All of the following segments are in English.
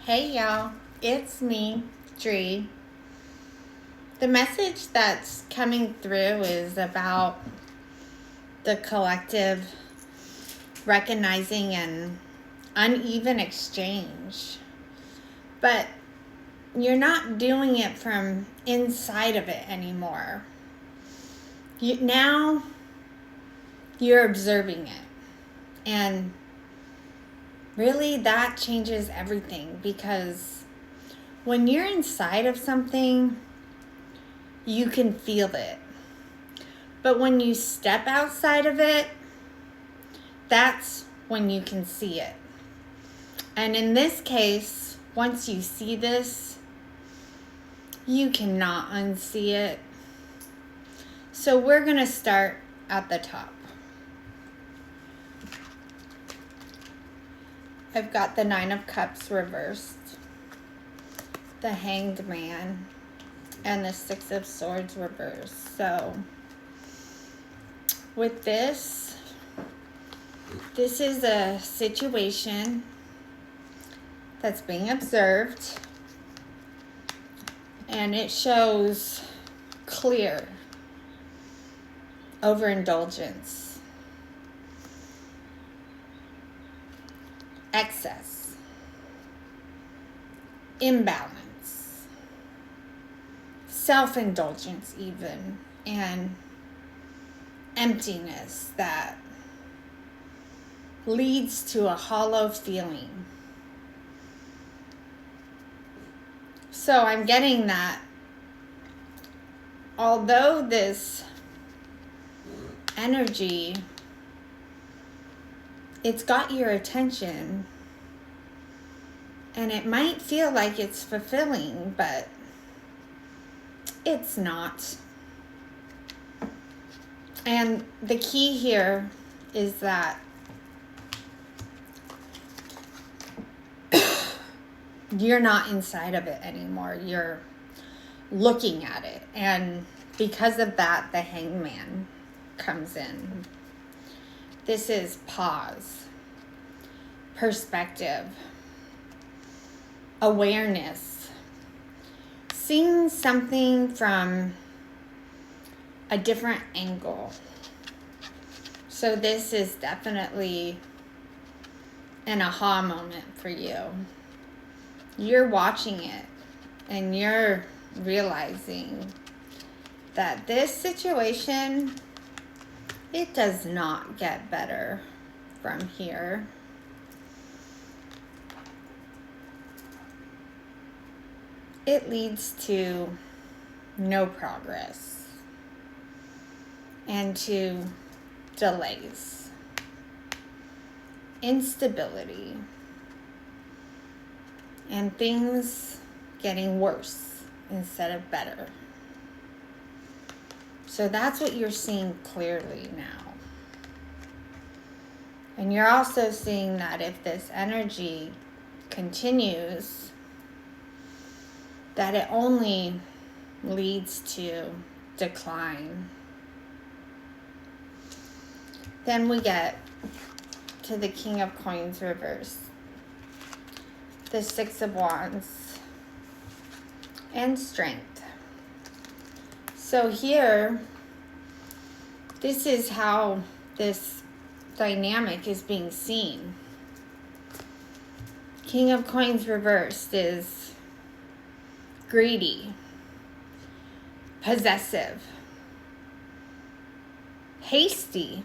Hey y'all, it's me, Dree. The message that's coming through is about the collective recognizing an uneven exchange. But you're not doing it from inside of it anymore. Now you're observing it. And really that changes everything, because when you're inside of something, you can feel it. But when you step outside of it, that's when you can see it. And in this case, once you see this, you cannot unsee it. So we're going to start at the top. I've got the Nine of Cups reversed, the Hanged Man, and the Six of Swords reversed. So with this is a situation that's being observed, and it shows clear overindulgence, excess, imbalance, self-indulgence even, and emptiness that leads to a hollow feeling. So I'm getting that although this energy, it's got your attention, and it might feel like it's fulfilling, but it's not. And the key here is that you're not inside of it anymore. You're looking at it. And because of that, the Hangman comes in. This is pause, perspective, awareness, seeing something from a different angle. So this is definitely an aha moment for you. You're watching it and you're realizing that this situation, it does not get better from here. It leads to no progress and to delays, instability, and things getting worse instead of better. So that's what you're seeing clearly now. And you're also seeing that if this energy continues, that it only leads to decline. Then we get to the King of Coins reverse, the Six of Wands, and Strength. So here, this is how this dynamic is being seen. King of Coins reversed is greedy, possessive, hasty,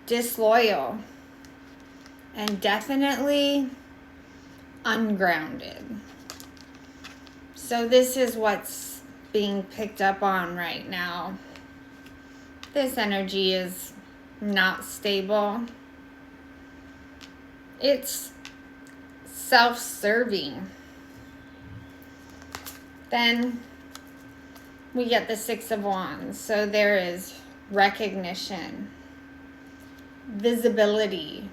disloyal, and definitely ungrounded. So this is what's being picked up on right now. This energy is not stable. It's self-serving. Then we get the Six of Wands. So there is recognition, visibility.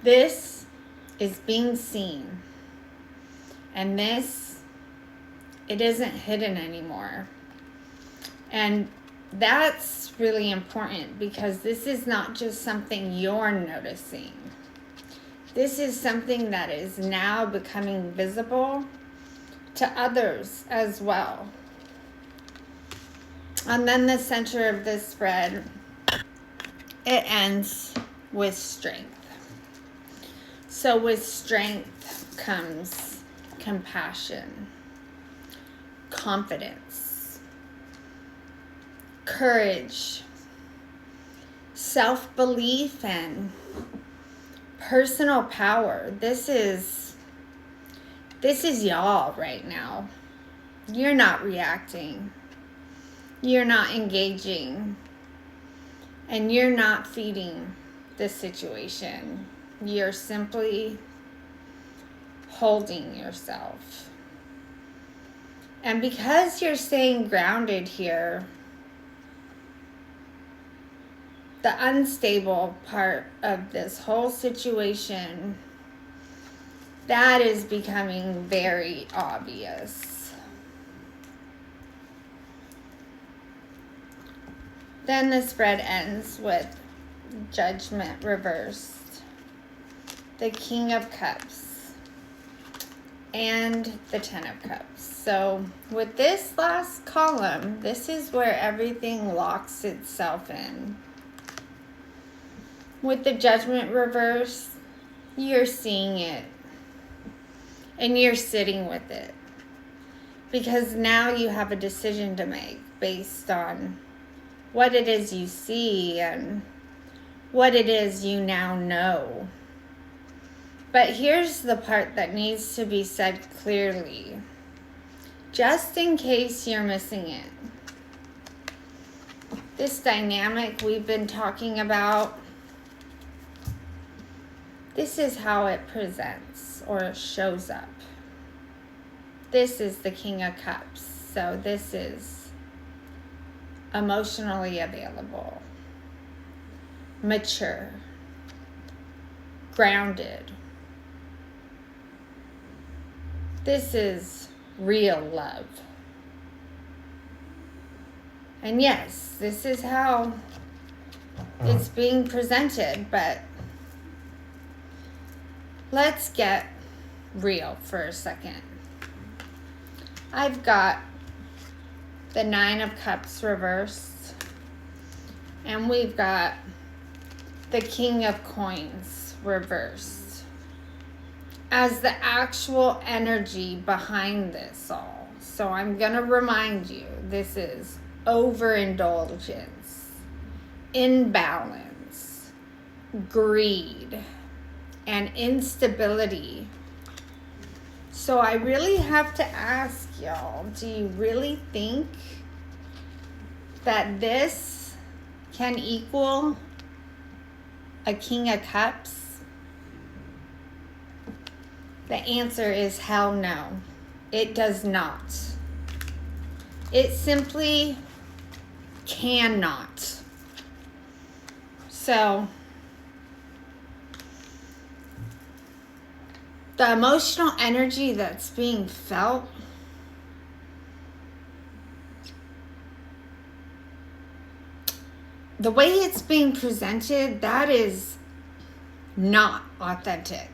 This is being seen. And this, it isn't hidden anymore. And that's really important, because this is not just something you're noticing. This is something that is now becoming visible to others as well. And then the center of this spread, it ends with strength. So with strength comes compassion, confidence, courage, self-belief, and personal power. This is y'all right now. You're not reacting. You're not engaging. And you're not feeding the situation. You're simply holding yourself. And because you're staying grounded here, the unstable part of this whole situation, that is becoming very obvious. Then the spread ends with Judgment reversed, the King of Cups, and the Ten of Cups. So with this last column, this is where everything locks itself in. With the Judgment reversed, you're seeing it and you're sitting with it, because now you have a decision to make based on what it is you see and what it is you now know. But here's the part that needs to be said clearly, just in case you're missing it. This dynamic we've been talking about, this is how it presents or shows up. This is the King of Cups. So this is emotionally available, mature, grounded. This is real love. And yes, this is how it's being presented, but let's get real for a second. I've got the Nine of Cups reversed, and we've got the King of Coins reversed as the actual energy behind this all. So I'm going to remind you, this is overindulgence, imbalance, greed, and instability. So I really have to ask y'all, do you really think that this can equal a King of Cups? The answer is hell no. It does not. It simply cannot. So the emotional energy that's being felt, the way it's being presented, that is not authentic.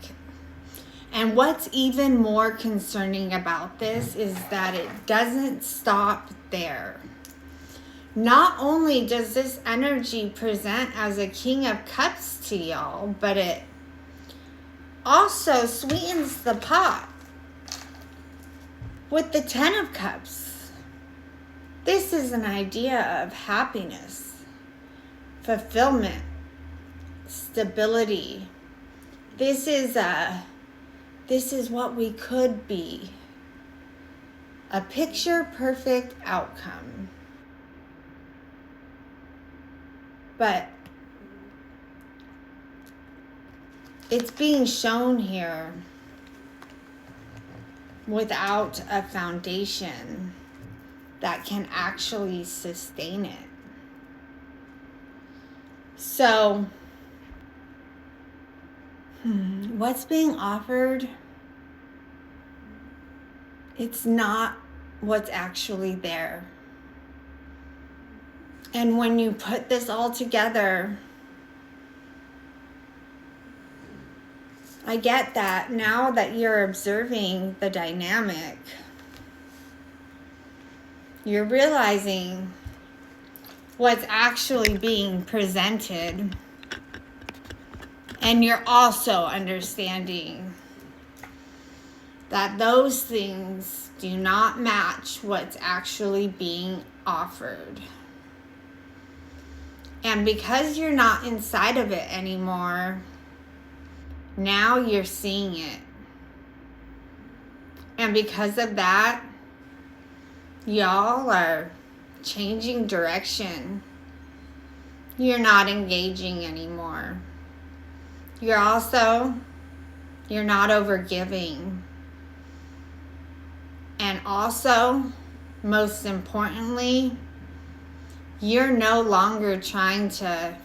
And what's even more concerning about this is that it doesn't stop there. Not only does this energy present as a King of Cups to y'all, but it also sweetens the pot with the Ten of Cups. This is an idea of happiness, fulfillment, stability. This is what we could be. A picture perfect outcome. But it's being shown here without a foundation that can actually sustain it. So, what's being offered, it's not what's actually there. And when you put this all together, I get that now that you're observing the dynamic, you're realizing what's actually being presented, and you're also understanding that those things do not match what's actually being offered. And because you're not inside of it anymore, now you're seeing it. And because of that, y'all are changing direction. You're not engaging anymore. You're not overgiving. And also, most importantly, you're no longer trying to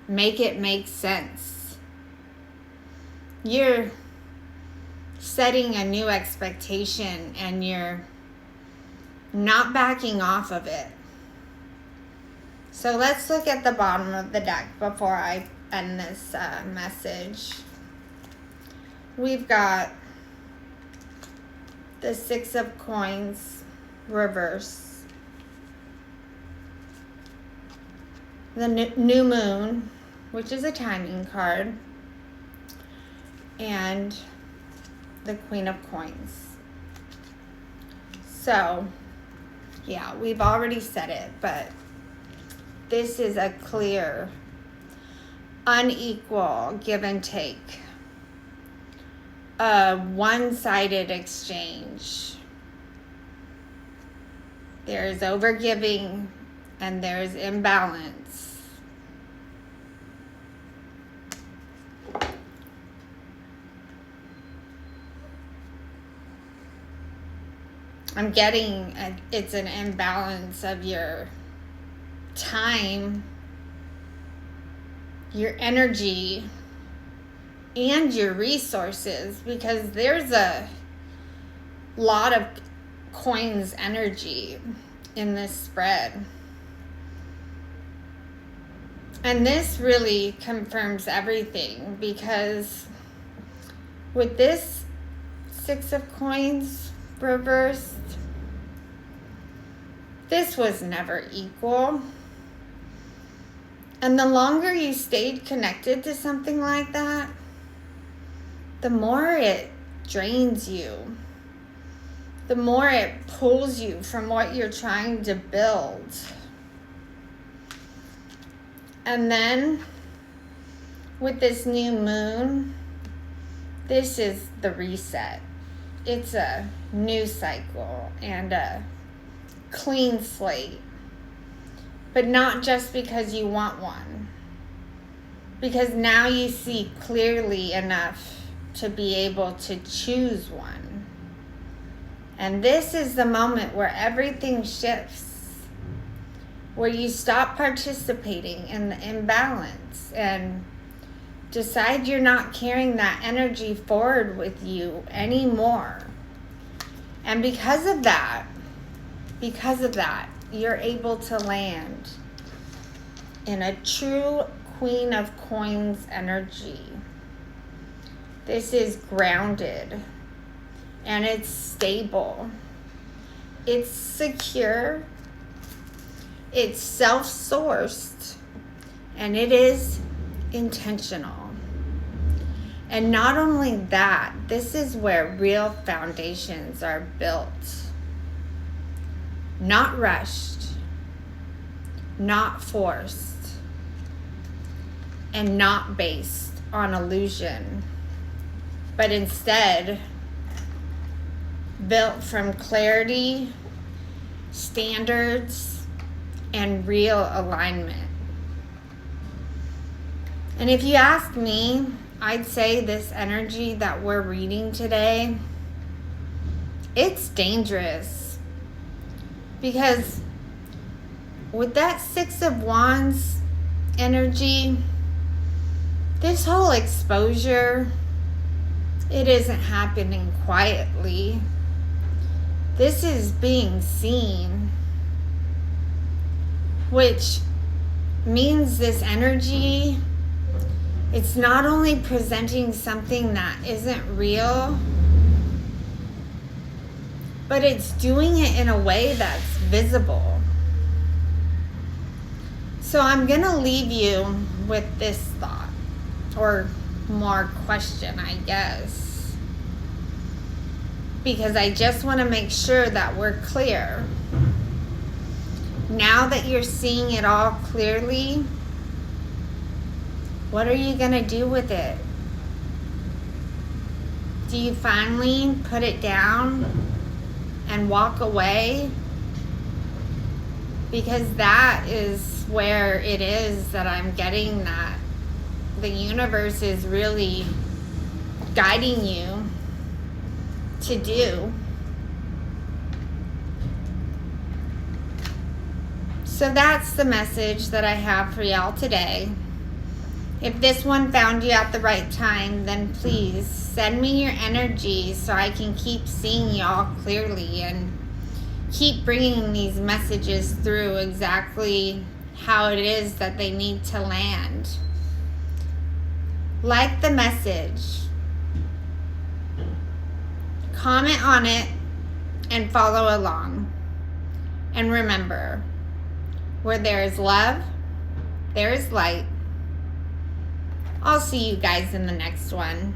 make it make sense. You're setting a new expectation and you're not backing off of it. So let's look at the bottom of the deck before I end this message. We've got the Six of Coins reverse, the new moon, which is a timing card, and the Queen of Coins. So, yeah, we've already said it, but this is a clear, unequal give and take. A one-sided exchange. There's overgiving and there's imbalance. I'm getting it's an imbalance of your time, your energy, and your resources, because there's a lot of coins energy in this spread. And this really confirms everything, because with this Six of Coins reversed, this was never equal. And the longer you stayed connected to something like that, the more it drains you, the more it pulls you from what you're trying to build. And then with this new moon, this is the reset. It's a new cycle and a clean slate. But not just because you want one. Because now you see clearly enough to be able to choose one. And this is the moment where everything shifts, where you stop participating in the imbalance and decide you're not carrying that energy forward with you anymore. And because of that, you're able to land in a true Queen of Coins energy. This is grounded and it's stable. It's secure. It's self-sourced, and it is intentional. And not only that, this is where real foundations are built. Not rushed, not forced, and not based on illusion, but instead built from clarity, standards, and real alignment. And if you ask me, I'd say this energy that we're reading today, it's dangerous. Because with that Six of Wands energy, this whole exposure, it isn't happening quietly. This is being seen, which means this energy It's not only presenting something that isn't real, but it's doing it in a way that's visible. So I'm going to leave you with this thought, or more question, I guess, because I just want to make sure that we're clear. Now that you're seeing it all clearly, what are you going to do with it? Do you finally put it down and walk away? Because that is where it is that I'm getting that the universe is really guiding you to do. So that's the message that I have for y'all today. If this one found you at the right time, then please send me your energy so I can keep seeing y'all clearly and keep bringing these messages through exactly how it is that they need to land. Like the message, comment on it, and follow along. And remember, where there is love, there is light. I'll see you guys in the next one.